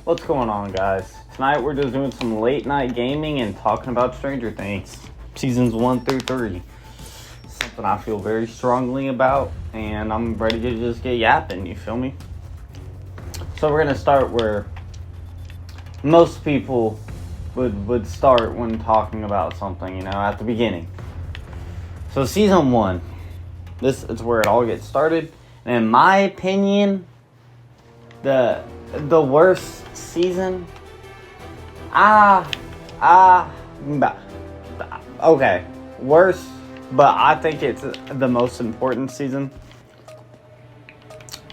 What's going on, guys? Tonight we're just doing some late night gaming and talking about Stranger Things. Seasons 1 through 3. Something I feel very strongly about, and I'm ready to just get yapping, you feel me? So we're going to start where most people would start when talking about something, at the beginning. So season 1. This is where it all gets started. And in my opinion, the worst season. Okay, worse, but I think it's the most important season.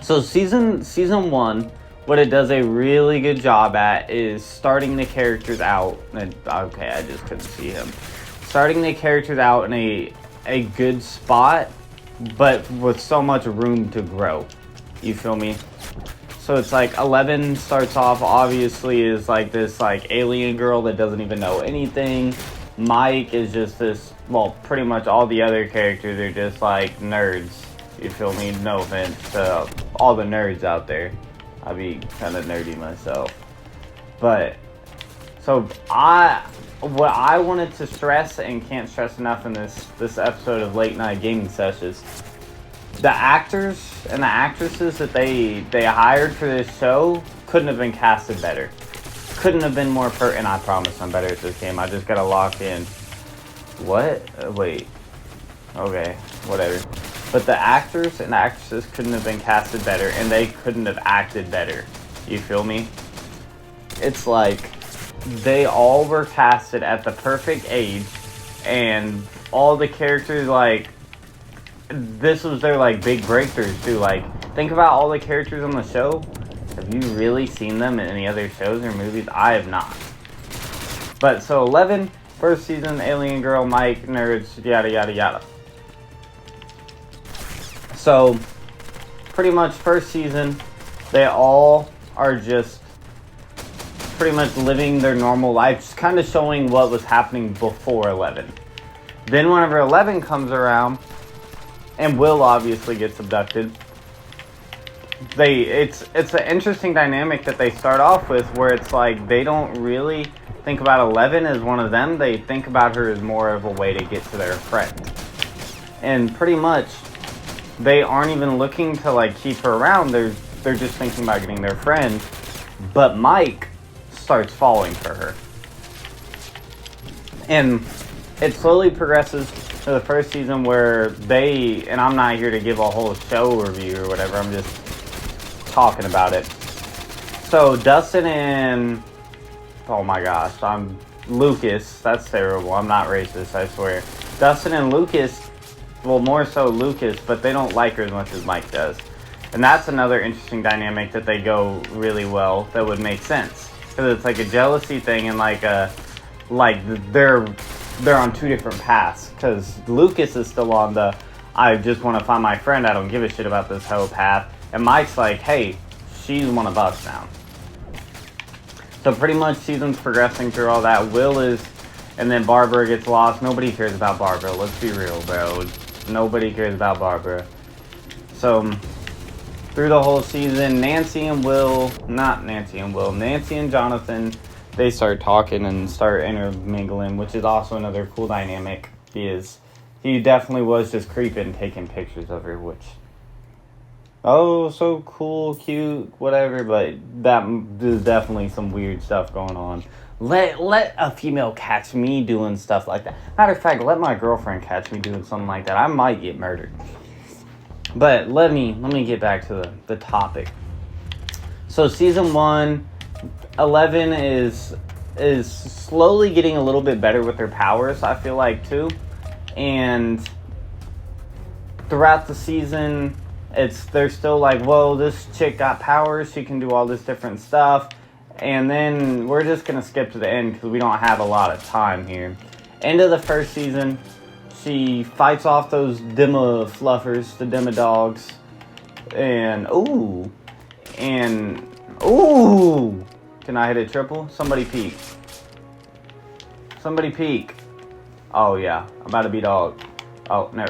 So season 1, what it does a really good job at is starting the characters out. Okay, I just couldn't see him. Starting the characters out in a good spot, but with so much room to grow. You feel me? So it's like 11 starts off, obviously, is like this alien girl that doesn't even know anything. Mike is just this, pretty much all the other characters are just like nerds. You feel me? No offense to all the nerds out there. I be kind of nerdy myself. But, so what I wanted to stress and can't stress enough in this episode of Late Night Gaming Sessions, the actors and the actresses that they hired for this show couldn't have been casted better. Couldn't have been more and I promise I'm better at this game. I just gotta lock in. What? Wait. Okay, whatever. But the actors and actresses couldn't have been casted better, and they couldn't have acted better. You feel me? It's like they all were casted at the perfect age, and all the characters, this was their big breakthroughs too. Think about all the characters on the show. Have you really seen them in any other shows or movies? I have not. But so 11, first season, alien girl, Mike, nerds, yada yada yada. So pretty much first season, they all are just pretty much living their normal life, just kind of showing what was happening before 11. Then whenever 11 comes around, and Will obviously gets abducted, it's an interesting dynamic that they start off with, where it's like they don't really think about 11 as one of them. They think about her as more of a way to get to their friend. And pretty much, they aren't even looking to keep her around. They're just thinking about getting their friend. But Mike starts falling for her. And it slowly progresses to the first season where and I'm not here to give a whole show review or whatever, I'm just talking about it. So Dustin and, oh my gosh, Lucas, that's terrible, I'm not racist, I swear. Dustin and Lucas, more so Lucas, but they don't like her as much as Mike does. And that's another interesting dynamic that they go really well, that would make sense. Because it's like a jealousy thing, and they're on two different paths, because Lucas is still on the I just want to find my friend, I don't give a shit about this whole path, and Mike's like, hey, she's one of us now. So pretty much season's progressing through all that. Will is, and then Barbara gets lost. Nobody cares about Barbara, let's be real, bro. Nobody cares about Barbara. So through the whole season, Nancy and Jonathan, they start talking and start intermingling, which is also another cool dynamic. He definitely was just creeping, taking pictures of her, which, oh, so cool, cute, whatever, but there's definitely some weird stuff going on. Let a female catch me doing stuff like that. Matter of fact, let my girlfriend catch me doing something like that. I might get murdered. But let me get back to the topic. So season 1, 11 is slowly getting a little bit better with her powers, I feel like, too. And throughout the season, they're still like, whoa, this chick got powers, she can do all this different stuff. And then we're just going to skip to the end because we don't have a lot of time here. End of the first season, she fights off those Dimma fluffers, the Dimma dogs. And, ooh. Can I hit a triple? Somebody peek. Oh, yeah. I'm about to be dog. Oh, no.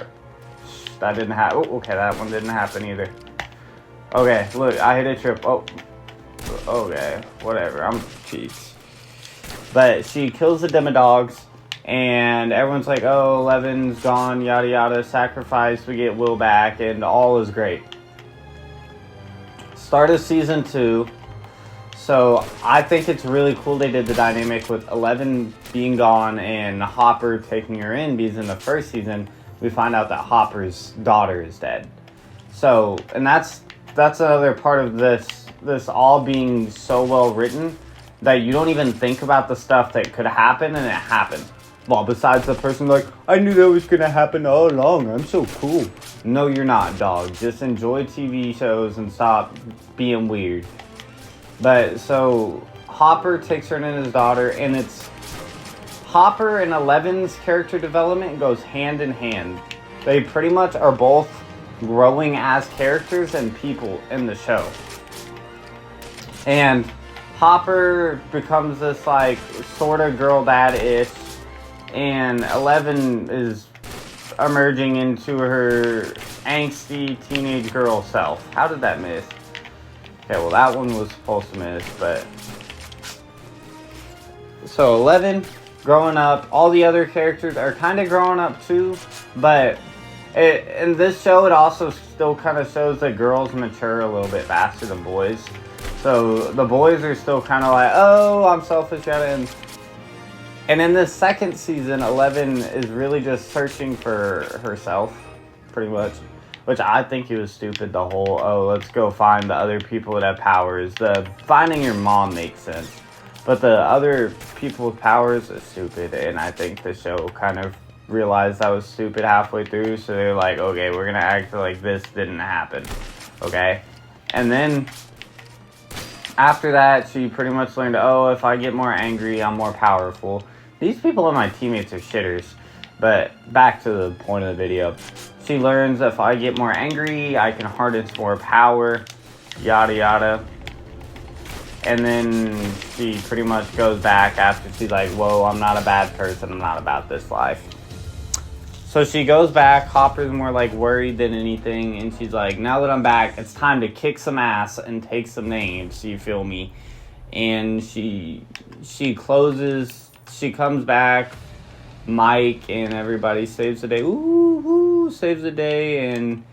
That didn't happen. Oh, okay, that one didn't happen either. Okay, look, I hit a trip. Oh. Okay, whatever. I'm cheats. But she kills the Demodogs, and everyone's like, oh, 11's gone, yada yada, sacrifice, we get Will back, and all is great. Start of season 2. So I think it's really cool they did the dynamic with 11 being gone and Hopper taking her in, because in the first season we find out that Hopper's daughter is dead. So, and that's another part of this all being so well written that you don't even think about the stuff that could happen, and it happened. Well, besides the person like, I knew that was gonna happen all along, I'm so cool. No, you're not, dog. Just enjoy TV shows and stop being weird. But, so, Hopper takes her in as his daughter, and it's... Hopper and 11's character development goes hand in hand. They pretty much are both growing as characters and people in the show. And Hopper becomes this, like, sort of girl dad-ish, and 11 is emerging into her angsty teenage girl self. How did that miss? Okay, well, that one was supposed to miss, but... So, 11, growing up. All the other characters are kind of growing up, too. But in this show, it also still kind of shows that girls mature a little bit faster than boys. So, the boys are still kind of like, oh, I'm selfish, yada. And in this second season, 11 is really just searching for herself, pretty much. Which I think it was stupid, the whole, oh, let's go find the other people that have powers. The finding your mom makes sense. But the other people with powers is stupid, and I think the show kind of realized that was stupid halfway through, so they're like, okay, we're gonna act like this didn't happen, okay? And then, after that, she pretty much learned, oh, if I get more angry, I'm more powerful. These people are my teammates are shitters, but back to the point of the video. She learns if I get more angry, I can harness more power, yada yada. And then she pretty much goes back after she's like, whoa, I'm not a bad person, I'm not about this life. So she goes back, Hopper's more like worried than anything, and she's like, now that I'm back, it's time to kick some ass and take some names, you feel me? And she comes back, Mike and everybody saves the day. Ooh, saves the day, and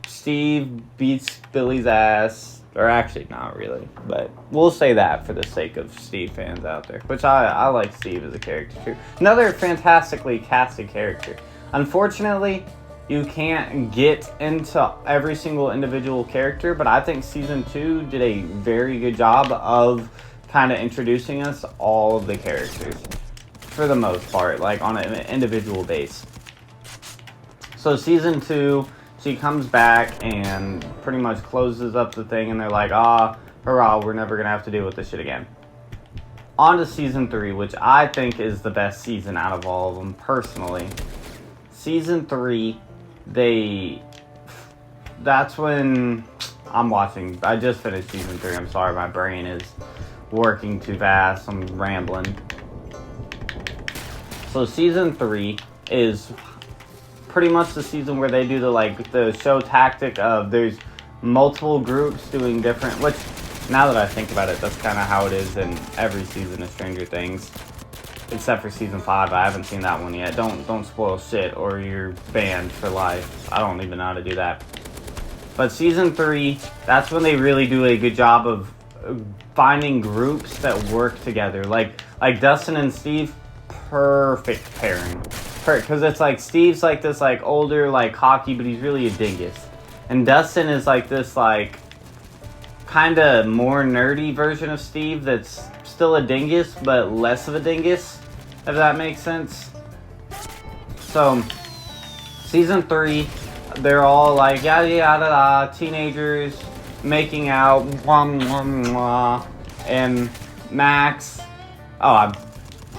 Steve beats Billy's ass. Or actually, not really, but we'll say that for the sake of Steve fans out there. Which I like Steve as a character too. Another fantastically casted character. Unfortunately, you can't get into every single individual character, but I think Season 2 did a very good job of kind of introducing us all of the characters. For the most part, like on an individual base. So Season 2, she comes back and pretty much closes up the thing, and they're like, ah, hurrah, we're never gonna have to deal with this shit again. On to Season 3, which I think is the best season out of all of them, personally. Season 3, that's when I just finished Season 3, I'm sorry, my brain is working too fast, I'm rambling. So Season 3 is pretty much the season where they do the show tactic of there's multiple groups doing different, which now that I think about it, that's kind of how it is in every season of Stranger Things. Except for Season 5, I haven't seen that one yet. Don't spoil shit or you're banned for life. I don't even know how to do that. But Season 3, that's when they really do a good job of finding groups that work together. Like Dustin and Steve, perfect pairing. Because it's like Steve's like this like older, like cocky, but he's really a dingus. And Dustin is like this like kind of more nerdy version of Steve that's still a dingus, but less of a dingus, if that makes sense. So, Season 3, they're all like yada yada yada, teenagers making out, mwah, mwah, mwah. And Max, oh, I'm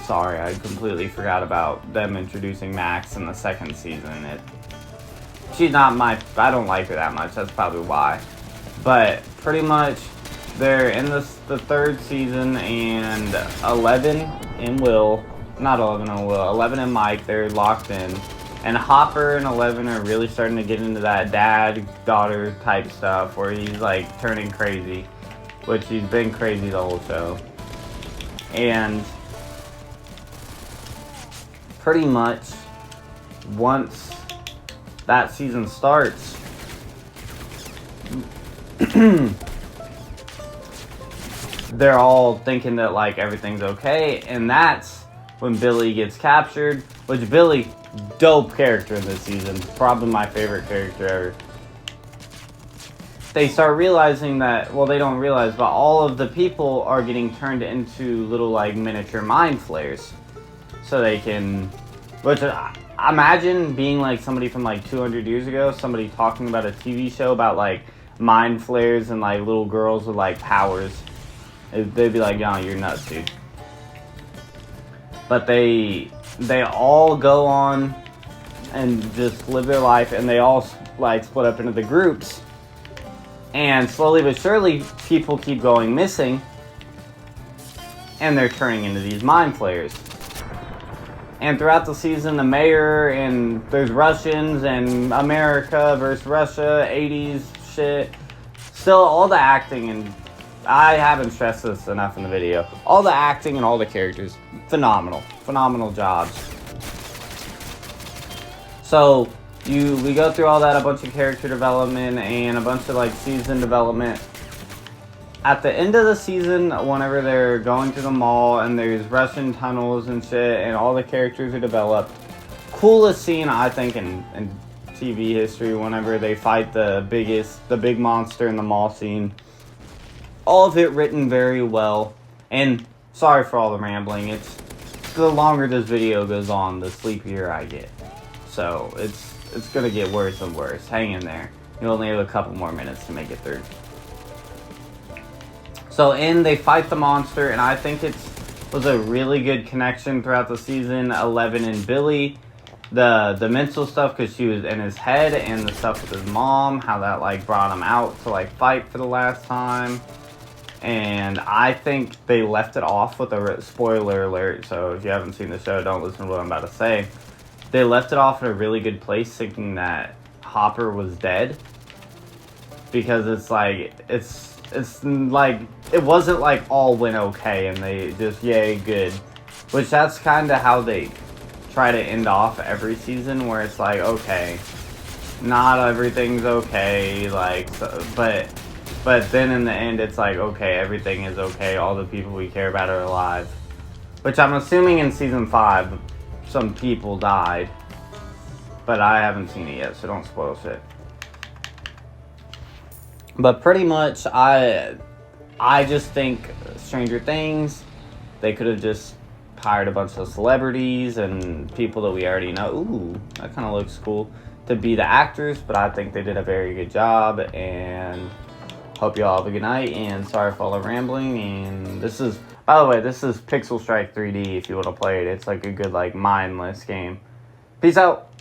sorry, I completely forgot about them introducing Max in the second season. She's not I don't like her that much, that's probably why. But pretty much, they're in the third season, and 11 and Will, not 11 and Will, 11 and Mike, they're locked in. And Hopper and 11 are really starting to get into that dad-daughter type stuff where he's like turning crazy. which he's been crazy the whole show. And pretty much once that season starts, they're all thinking that like everything's okay, and that's when Billy gets captured, which Billy, dope character in this season, probably my favorite character ever. They start realizing that, well, they don't realize, but all of the people are getting turned into little like miniature mind flayers, so they can, which imagine being like somebody from like 200 years ago, somebody talking about a TV show about like mind flayers and like little girls with like powers. They'd be like, "No, you're nuts, dude." But they all go on and just live their life, and they all like split up into the groups. And slowly but surely, people keep going missing, and they're turning into these mind flayers. And throughout the season, the mayor, and there's Russians and America versus Russia, 80s shit. Still, all the acting, and I haven't stressed this enough in the video, all the acting and all the characters, phenomenal jobs. So we go through all that, a bunch of character development and a bunch of like season development. At the end of the season, whenever they're going to the mall and there's Russian tunnels and shit, and all the characters are developed, coolest scene I think in TV history, whenever they fight the big monster in the mall scene. All of it written very well, and sorry for all the rambling. It's the longer this video goes on, the sleepier I get. So it's gonna get worse and worse. Hang in there. You only have a couple more minutes to make it through. So they fight the monster, and I think it was a really good connection throughout the season. 11 and Billy, the mental stuff because she was in his head, and the stuff with his mom, how that like brought him out to like fight for the last time. And I think they left it off with a spoiler alert, so if you haven't seen the show, don't listen to what I'm about to say. They left it off in a really good place, thinking that Hopper was dead, because it's like it wasn't like all went okay and they just yay good, which that's kind of how they try to end off every season, where it's like, okay, not everything's okay, like, so, but then in the end it's like, okay, everything is okay, all the people we care about are alive, which I'm assuming in season 5 some people died, but I haven't seen it yet, so don't spoil shit. But pretty much I just think Stranger Things, they could have just hired a bunch of celebrities and people that we already know. Ooh, that kind of looks cool, to be the actors, but I think they did a very good job, and hope you all have a good night, and sorry for all the rambling. And this is, by the way, this is Pixel Strike 3D if you want to play it. It's like a good, like, mindless game. Peace out.